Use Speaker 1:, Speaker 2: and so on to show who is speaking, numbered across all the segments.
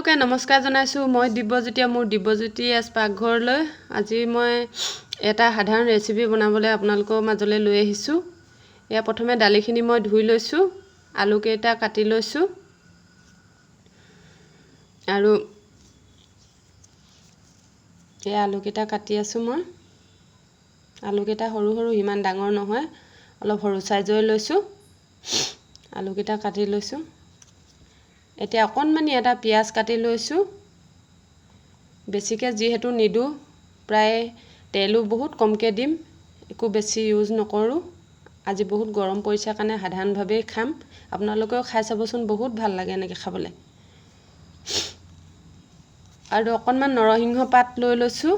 Speaker 1: সকলোকে নমস্কাৰ জনাইছোঁ। মই দিব্যজ্যোতি, মোৰ দিব্যজ্যোতি এছ পাকঘৰলৈ আজি মই এটা সাধাৰণ ৰেচিপি বনাবলৈ আপোনালোকৰ মাজলৈ লৈ আহিছোঁ। এয়া প্ৰথমে দালিখিনি মই ধুই লৈছোঁ, আলুকেইটা কাটি লৈছোঁ আৰু এই আলুকেইটা কাটি আছোঁ মই। আলুকেইটা সৰু সৰু, ইমান ডাঙৰ নহয়, অলপ সৰু চাইজৰ লৈছোঁ। আলুকেইটা কাটি লৈছোঁ। এতিয়া অকণমানি এটা পিঁয়াজ কাটি লৈছোঁ। বেছিকৈ যিহেতু নিদিওঁ, প্ৰায় তেলো বহুত কমকৈ দিম, একো বেছি ইউজ নকৰোঁ। আজি বহুত গৰম পৰিছে কাৰণে সাধাৰণভাৱেই খাম। আপোনালোকেও খাই চাবচোন, বহুত ভাল লাগে এনেকৈ খাবলৈ। আৰু অকণমান নৰসিংহ পাত লৈ লৈছোঁ।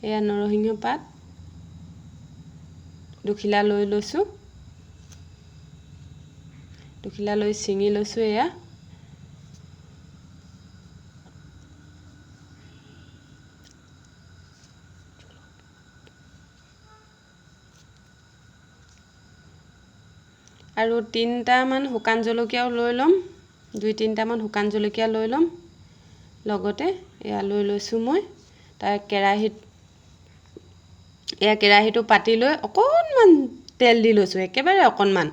Speaker 1: এয়া নৰসিংহ পাত দুখিলা লৈ লৈছোঁ। দুখিলা লৈ ছিঙি লৈছোঁ। এয়া আৰু 3টামান শুকান জলকীয়াও লৈ ল'ম। 2-3টামান শুকান জলকীয়া লৈ ল'ম। লগতে এয়া লৈ লৈছোঁ মই। তাৰ কেৰাহীটো পাতি লৈ অকণমান তেল দি লৈছোঁ, একেবাৰে অকণমান।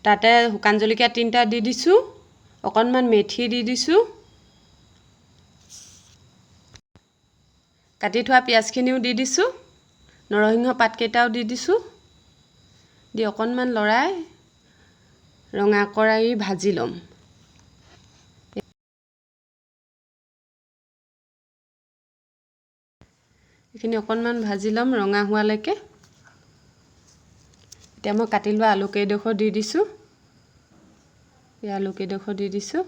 Speaker 1: তাতে শুকান জলকীয়া 3টা দি দিছোঁ, অকণমান মেথি দি দিছোঁ, কাটি থোৱা পিঁয়াজখিনিও দি দিছোঁ, নৰসিংহ পাতকেইটাও দি দিছোঁ। দি অকণমান লৰাই ৰঙা কৰি ভাজি ল'ম। এইখিনি অকণমান ভাজি ল'ম ৰঙা হোৱালৈকে। এতিয়া মই কাটি লোৱা আলুকেইডোখৰ দি দিছোঁ। এই আলুকেইডোখৰ দি দিছোঁ।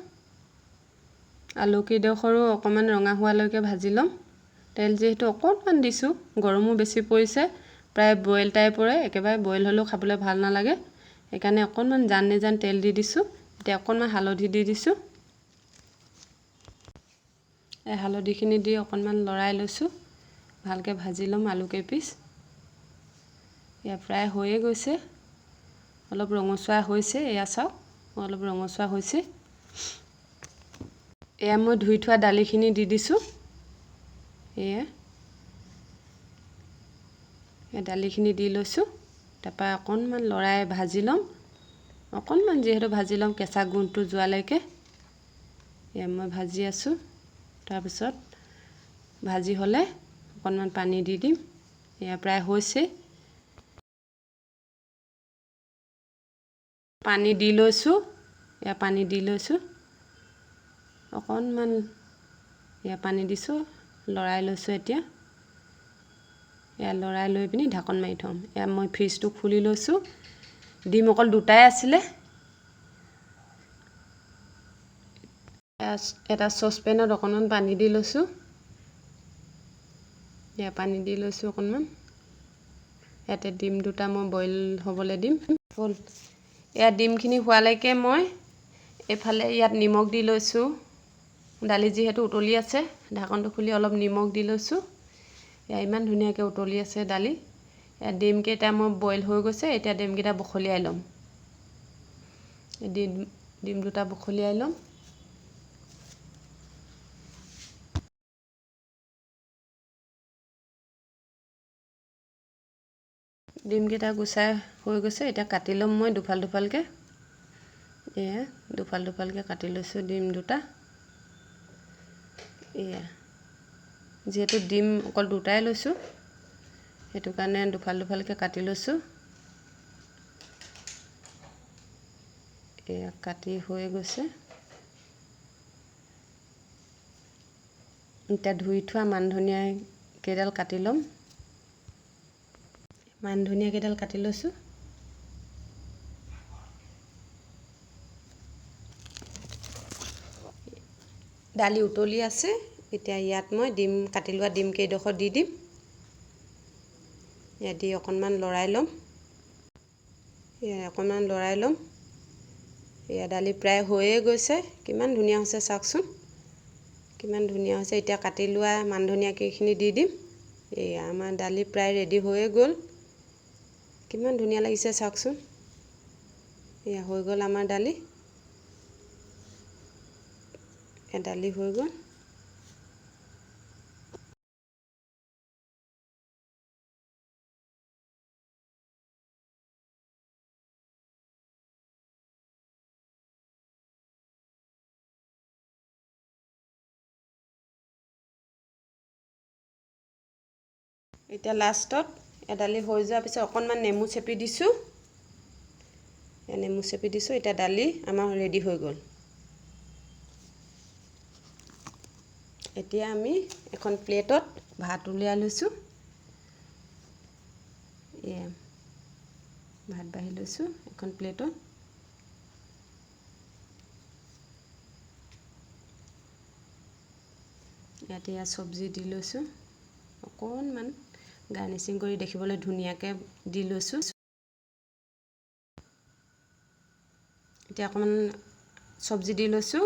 Speaker 1: আলুকেইডোখৰো অকণমান ৰঙা হোৱালৈকে ভাজি ল'ম। তেল যিহেতু অকণমান দিছোঁ, গৰমো বেছি পৰিছে, প্ৰায় বইল টাইপৰে, একেবাৰে বইল হ'লেও খাবলৈ ভাল নালাগে, সেইকাৰণে অকণমান জান নেজান তেল দি দিছোঁ। এতিয়া অকণমান হালধি দি দিছোঁ। এই হালধিখিনি দি অকণমান লৰাই লৈছোঁ। ভালকৈ ভাজি ল'ম আলুকেইপিচ। এয়া প্ৰায় হৈয়ে গৈছে, অলপ ৰঙচুৱা হৈছে। এয়া চাওক, অলপ ৰঙচুৱা হৈছে। এয়া মই ধুই থোৱা দালিখিনি দি দিছোঁ। এই দালিখিনি দি লৈছোঁ। তাৰপৰা অকণমান লৰাই ভাজি ল'ম। অকণমান যিহেতু ভাজি ল'ম, কেঁচা গোন্ধটো যোৱালৈকে। এয়া মই ভাজি আছোঁ। তাৰপিছত ভাজি হ'লে অকণমান পানী দি দিম। এয়া প্ৰায় হৈছে। পানী দি লৈছোঁ। এয়া পানী দি লৈছোঁ। অকণমান এয়া পানী দিছোঁ, লৰাই লৈছোঁ। এতিয়া এয়া লৰাই লৈ পিনি ঢাকন মাৰি থ'ম। এয়া মই ফ্ৰিজটো খুলি লৈছোঁ। ডিম অকল 2টাই আছিলে। এটা চচপেনত অকণমান পানী দি লৈছোঁ। এয়া পানী দি লৈছোঁ অকণমান। ইয়াতে ডিম 2টা মই বইল হ'বলৈ দিম। হ'ল। এয়া ডিমখিনি হোৱালৈকে মই এইফালে ইয়াত নিমখ দি লৈছোঁ। দালি যিহেতু উতলি আছে, ঢাকনটো খুলি অলপ নিমখ দি লৈছোঁ। এয়া ইমান ধুনীয়াকৈ উতলি আছে দালি। এয়া ডিমকেইটা মই বইল হৈ গৈছে। এতিয়া ডিমকেইটা বখলিয়াই ল'ম। ডিম 2টা বখলিয়াই ল'ম। ডিমকেইটা গুচাই হৈ গৈছে। এতিয়া কাটি ল'ম মই দুফাল দুফালকৈ। এয়া দুফাল দুফালকৈ কাটি লৈছোঁ ডিম 2টা। এয়া যিহেতু ডিম অকল 2টাই লৈছোঁ, সেইটো কাৰণে দুফাল দুফালকৈ কাটি লৈছোঁ। এয়া কাটি হৈ গৈছে। এতিয়া ধুই থোৱা মান ধনিয়া কেইডাল কাটি ল'ম। মান ধনিয়া কেইডাল কাটি লৈছোঁ। দালি উতলি আছে। এতিয়া ইয়াত মই কাটি লোৱা ডিম কেইডোখৰ দি দিম। ইয়াত দি অকণমান লৰাই ল'ম। অকণমান লৰাই ল'ম। এয়া দালি প্ৰায় হৈয়ে গৈছে। কিমান ধুনীয়া হৈছে চাওকচোন, কিমান ধুনীয়া হৈছে। এতিয়া কাটি লোৱা মান ধনিয়াকেইখিনি দি দিম। এয়া আমাৰ দালি প্ৰায় ৰেডি হৈয়ে গ'ল। কিমান ধুনীয়া লাগিছে চাওকচোন। এয়া হৈ গ'ল আমাৰ দালি। দালি হৈ গ'ল। এতিয়া লাষ্টত দালি হৈ যোৱাৰ পিছত অকণমান নেমু চেপি দিছোঁ। নেমু চেপি দিছোঁ। এতিয়া দালি আমাৰ ৰেডি হৈ গ'ল। এতিয়া আমি এখন প্লেটত ভাত উলিয়াই লৈছোঁ। এয়া ভাত বাঢ়ি লৈছোঁ এখন প্লেটত। ইয়াতে চব্জি দি লৈছোঁ। অকণমান গাৰ্নিচিং কৰি দেখিবলৈ ধুনীয়াকৈ দি লৈছোঁ। এতিয়া অকণমান চব্জি দি লৈছোঁ।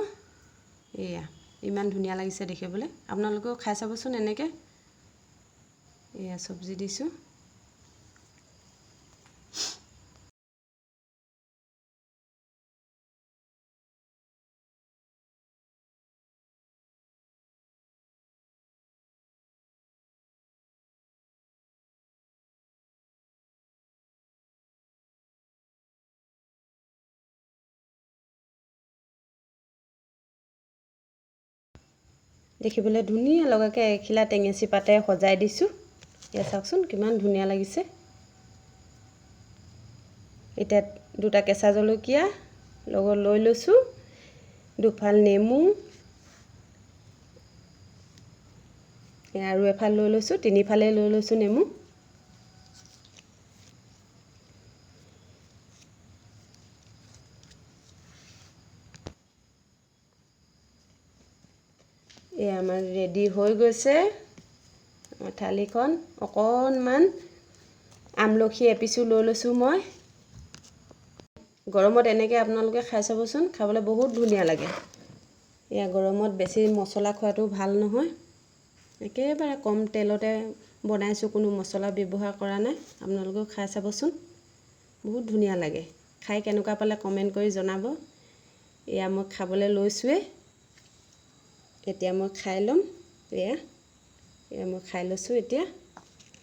Speaker 1: এয়া ইমান ধুনীয়া লাগিছে দেখিবলৈ। আপোনালোকেও খাই চাবচোন এনেকৈ। এয়া চব্জি দিছোঁ। দেখিবলৈ ধুনীয়া লগাকৈ এখিলা টেঙেচি পাতে সজাই দিছোঁ। এয়া চাওকচোন কিমান ধুনীয়া লাগিছে। এতিয়া দুটা কেঁচা জলকীয়া লগত লৈ লৈছোঁ, দুফাল নেমু, আৰু এফাল লৈ লৈছোঁ, তিনিফালে লৈ লৈছোঁ নেমু। এই আমাৰ ৰেডি হৈ গৈছে থালিখন। অকণমান আমলখি এপিচো লৈ লৈছোঁ মই। গৰমত এনেকৈ আপোনালোকে খাই চাবচোন, খাবলৈ বহুত ধুনীয়া লাগে। এয়া গৰমত বেছি মছলা খোৱাটো ভাল নহয়। একেবাৰে কম তেলতে বনাইছোঁ, কোনো মছলা ব্যৱহাৰ কৰা নাই। আপোনালোকেও খাই চাবচোন, বহুত ধুনীয়া লাগে। খাই কেনেকুৱা পালে কমেণ্ট কৰি জনাব। এয়া মই খাবলৈ লৈছোঁৱেই। এতিয়া মই খাই ল'ম। এয়া মই খাই লৈছোঁ এতিয়া,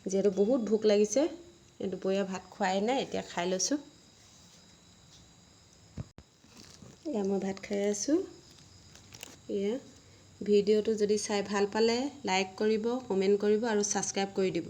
Speaker 1: যিহেতু বহুত ভোক লাগিছে। দুপৰীয়া ভাত খোৱাই নাই, এতিয়া খাই লৈছোঁ। এয়া মই ভাত খাই আছোঁ। এয়া ভিডিঅ'টো যদি চাই ভাল পালে লাইক কৰিব, কমেণ্ট কৰিব আৰু ছাবস্ক্ৰাইব কৰি দিব।